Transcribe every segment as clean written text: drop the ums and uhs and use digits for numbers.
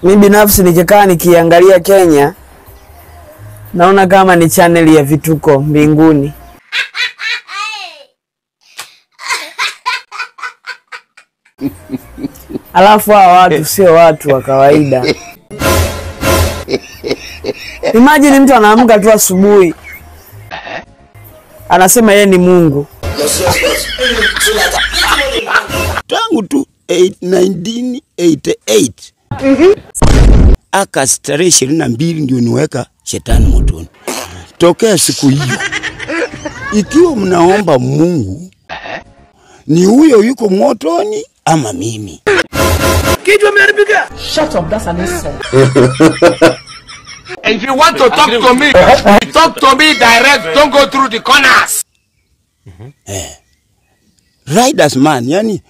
Mimi binafsi nikikaa nikiangalia Kenya naona kama ni channel ya vituko mbinguni. Alafu hawa watu sio watu wa kawaida. Imagine mtu anaamka tu asubuhi anasema yeye ni Mungu. Tangu tu 1988 aka tarehe 22 ndio niweka shetani motoni. Tokea siku hiyo ikiwa mnaomba Mungu ni huyo yuko motoni ama mimi. Kitu ameharibika. Shut up, that's an insult. If you want to talk to me direct, don't go through the corners. Right as man, yani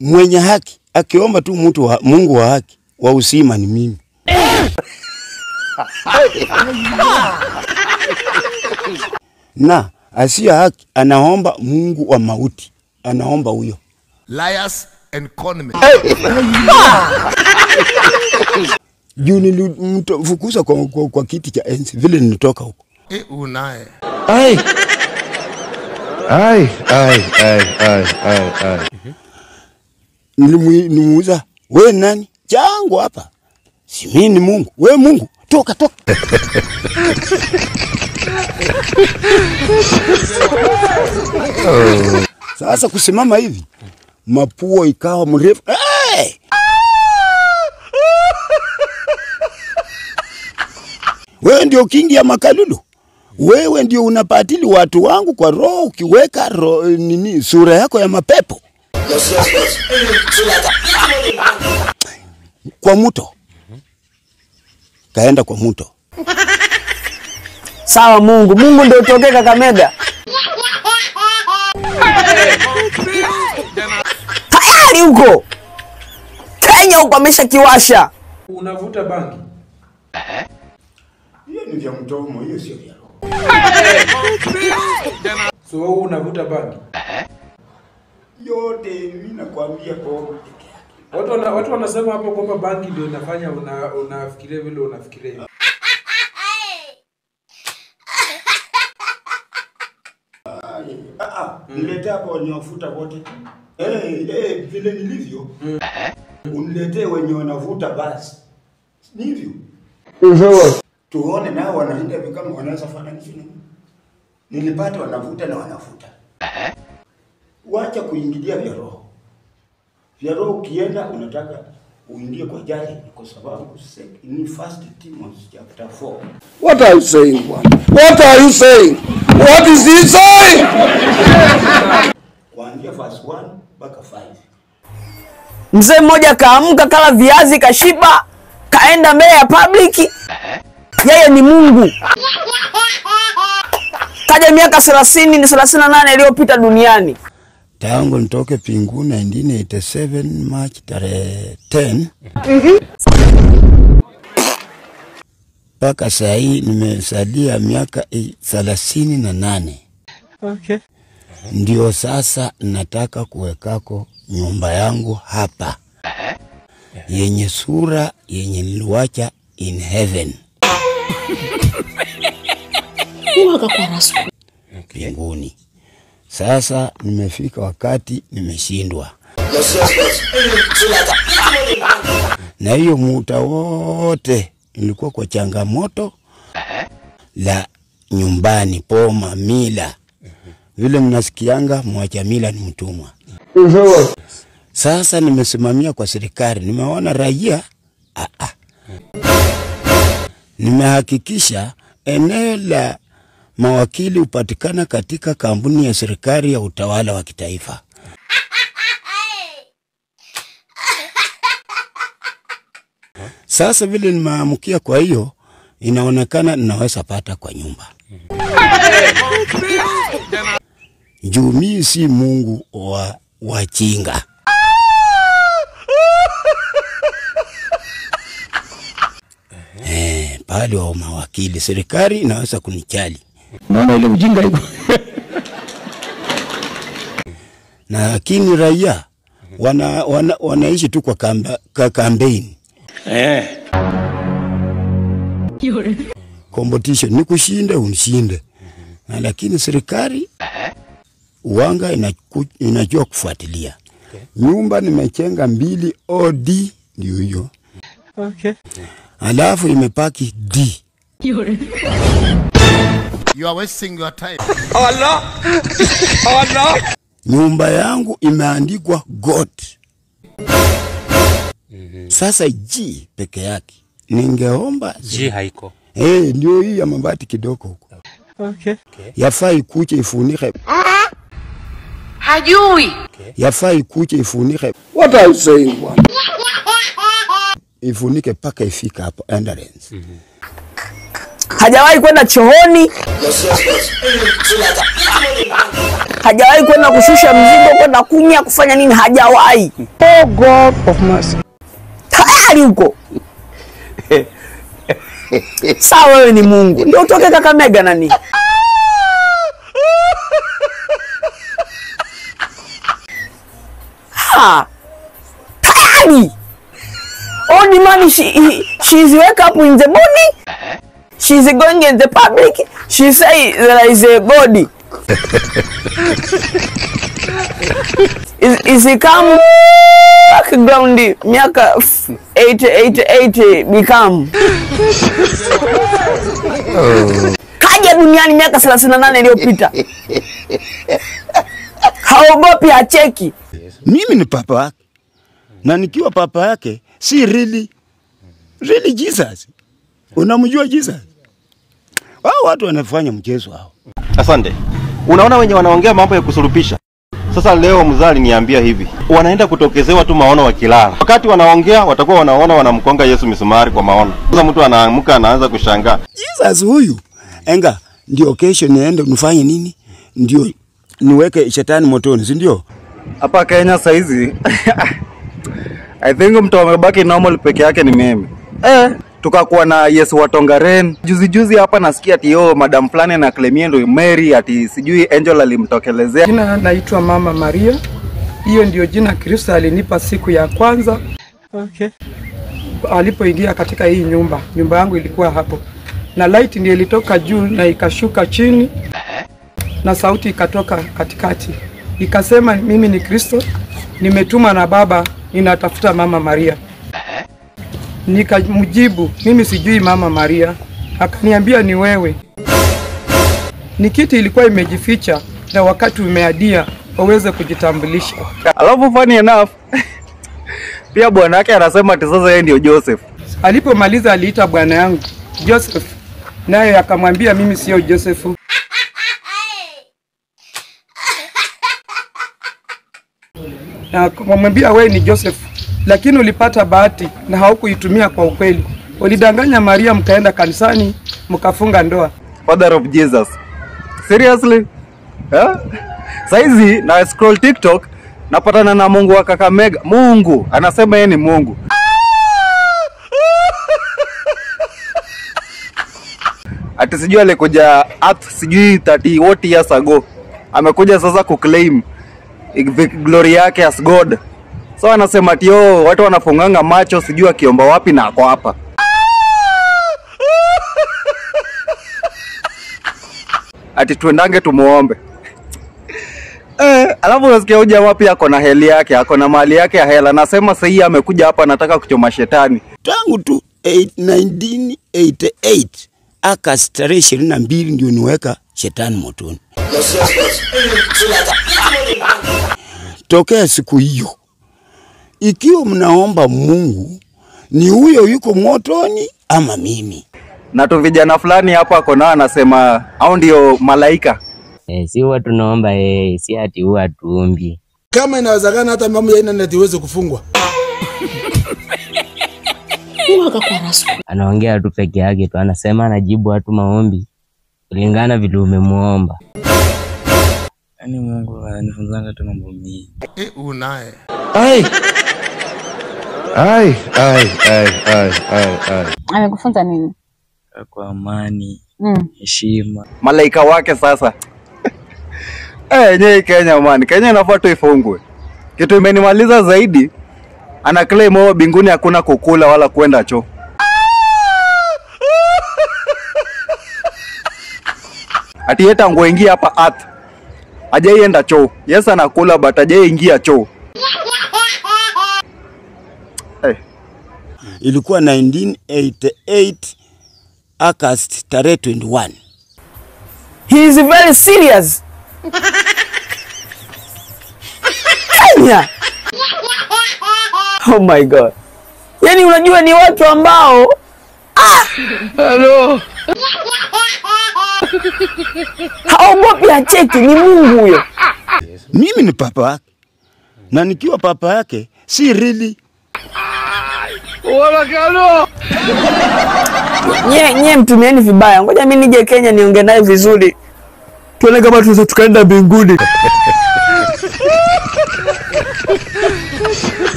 mwenye haki akiomba tu Mungu wa haki wa usima ni mimi. Na asiye haki anaomba Mungu wa mauti, anaomba huyo. Liars and conmen. Juu nilifukuza kwa kiti cha enzi vile nilitoka huko. Unaye. Ai. Nilimuuliza, wewe nani? Jangu hapa. Si mimi ni Mungu. Wewe Mungu, toka. Sasa kusimama hivi, mapua ikawa mrefu. Hey! Wewe ndio kingi ya makalulu. Wewe ndio unapatili watu wangu kwa roho ukiweka sura yako ya mapepo. Kwa mto. Kaenda kwa mto. Sawa Mungu ndio utokee Kakamega. Tayari huko. Kenya huko ameshakiwasha. Unavuta bangi? Hiyo ni vya mdomo, hiyo sio vya roho. So wewe unavuta bangi? Yote mimi nakwambia kwa Watu wanasema hapo kwamba bangi ndio inafanya unafikiria vile unafikiria. Nilete hapo wenye wafuta wote. Vile nilivyo. Uniletee wenye wanavuta basi. Nivyo. Tuone nao wanaenda kama wanaweza fanya nini. Nilipata wanavuta na wanafuta. Wacha kuingilia vya roho. Vya roho ukienda unataka uingie kwa jari kwa sababu ni First Timothy chapter 4. What are you saying, Bwana? What are you saying? What is he saying? Kuanzia verse 1 mpaka 5. Mzee mmoja kaamka kala viazi kashiba, kaenda mbele ya public. Yeye ni Mungu. Kaja miaka 30 ni 38 iliyopita duniani. Tangu nitoke Pingu 1987 March tarehe 10. Paka saa hii nimesalia miaka 38. Okay. Ndio sasa nataka kuwekako nyumba yangu hapa. Yenye sura yenye niliwacha in heaven. Mbinguni. Sasa nimefika wakati nimeshindwa. Na hiyo muda wote nilikuwa kwa changamoto la nyumbani, poma, mila. Vile mnasikianga mwacha mila ni mtumwa. Sasa nimesimamia kwa serikali, nimeona raia nimehakikisha eneo la mawakili upatikana katika kampuni ya serikali ya utawala wa kitaifa. Sasa vile nimeamkia, kwa hiyo inaonekana ninaweza pata kwa nyumba. Juu mimi si Mungu wa wachinga. Pale wa mawakili serikali inaweza kunichali. Naona ile ujinga iko. Na lakini raia wanaishi tu kwa kampeni. Competition ni kushinde unishinde. Lakini serikali uanga inajua kufuatilia. Nyumba nimechenga 2 OD ndio hiyo. Okay. Alafu imepaki D. You are wasting your time. Allah. Allah. Nyumba yangu imeandikwa God. Sasa G peke yake. Ningeomba G haiko. Ndio hii ya mabati kidogo huko. Okay. Yafaa ikuche ifunike. Hajui. Yafaa ikuche ifunike. What are you saying, bwana? Ifunike paka ifika hapo entrance. Hajawahi kwenda chooni. Hajawahi kwenda kushusha mzigo, kwenda kunya, kufanya nini, hajawahi. Oh God of mercy. Tayari huko. Sawa, wewe ni Mungu. Ndio utoke Kakamega nani? Tayari. Only money she's wake up in the morning. She's going in the public. She say there is a body. Is he come background miaka 80 become. Kaja duniani miaka 38 iliyopita. Haogopi, hacheki. Mimi ni papa wake. Na nikiwa papa yake si really Jesus. Unamjua Jesus? Wao watu wanafanya mchezo hao. Asante. Unaona wenye wanaongea mambo ya kusurupisha. Sasa leo mzali niambia hivi. Wanaenda kutokezewa tu maono wakilala. Wakati wanaongea watakuwa wanaona wanamkonga Yesu misumari kwa maono. Sasa mtu anaamka anaanza kushangaa. Jesus huyu. Enga ndio kesho niende nifanye nini? Ndio niweke shetani motoni, si ndio? Hapa Kenya saizi I think mtu amebaki normal peke yake ni mimi. Tukakuwa na Yesu Watongaren. Juzi hapa nasikia ati Madam Flane na Clemiendo Mary ati sijui Angel alimtokelezea. Jina naitwa Mama Maria. Hiyo ndio jina Kristo alinipa siku ya kwanza. Okay. Alipoingia katika hii nyumba. Nyumba yangu ilikuwa hapo. Na light ndio ilitoka juu na ikashuka chini. Na sauti ikatoka katikati. Ikasema mimi ni Kristo. Nimetuma na Baba, ninatafuta Mama Maria. Nikamjibu, mimi sijui Mama Maria. Akaniambia ni wewe. Nikiti ilikuwa imejificha na wakati umeadia waweze kujitambulisha. Alafu funny enough pia bwana yake anasema ati sasa yeye ndio Joseph. Alipomaliza aliita bwana yangu Joseph. Naye akamwambia mimi sio Joseph. Na kumwambia wewe ni Joseph, lakini ulipata bahati na haukuitumia kwa ukweli. Ulidanganya Maria, mkaenda kanisani, mkafunga ndoa. Father of Jesus. Seriously? Saizi na scroll TikTok napatana na Mungu wa Kakamega. Mungu anasema yeye ni Mungu. Ati sijui alikuja earth sijui 30 what years ago. Amekuja sasa kuclaim glory yake as God. So anasema ati watu wanafunganga macho sijui akiomba wapi na ako hapa. Ati tuendange tumuombe. Alafu unasikia huyu jamaa pia ako na heli yake, ako na mali yake ya hela. Anasema sasa hii amekuja hapa anataka kuchoma shetani. Tangu tu 1988 August 22 ndio niweka shetani motoni. Tokea siku hiyo, ikiwa mnaomba Mungu, ni huyo yuko motoni ama mimi? Na tu vijana fulani hapa ako na anasema hao ndio malaika. Si huwa tunaomba si ati huwa tuombi. Kama inawezekana hata mambo ya internet iweze kufungwa. Anaongea tu peke yake tu, anasema anajibu watu maombi kulingana vile umemuomba. Yaani Mungu anifunzanga tu mambo mengi. Unaye. Ai. Amekufunza nini? Kwa amani, heshima. Malaika wake sasa. Nye Kenya man, Kenya inafaa tu ifungwe. Kitu imenimaliza zaidi, ana claim mbinguni hakuna kukula wala kwenda choo. Ati yeta ngoingia hapa earth. Hajaienda choo. Yes anakula but hajaingia choo. Hey. Ilikuwa 1988 August tarehe 21. He is very serious. Kenya. Oh my God. Yani unajua ni watu ambao hello. Haogopi acheki, ni Mungu huyo. Mimi ni papa yake. Na nikiwa papa yake si really. Wala kalo. Nye mtumieni vibaya. Ngoja mimi nije Kenya niongee naye vizuri. Tuone kama tunaweza tukaenda mbinguni.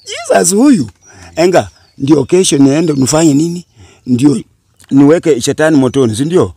Jesus huyu. Enga, ndio kesho niende nifanye nini? Ndio niweke shetani motoni, si ndio?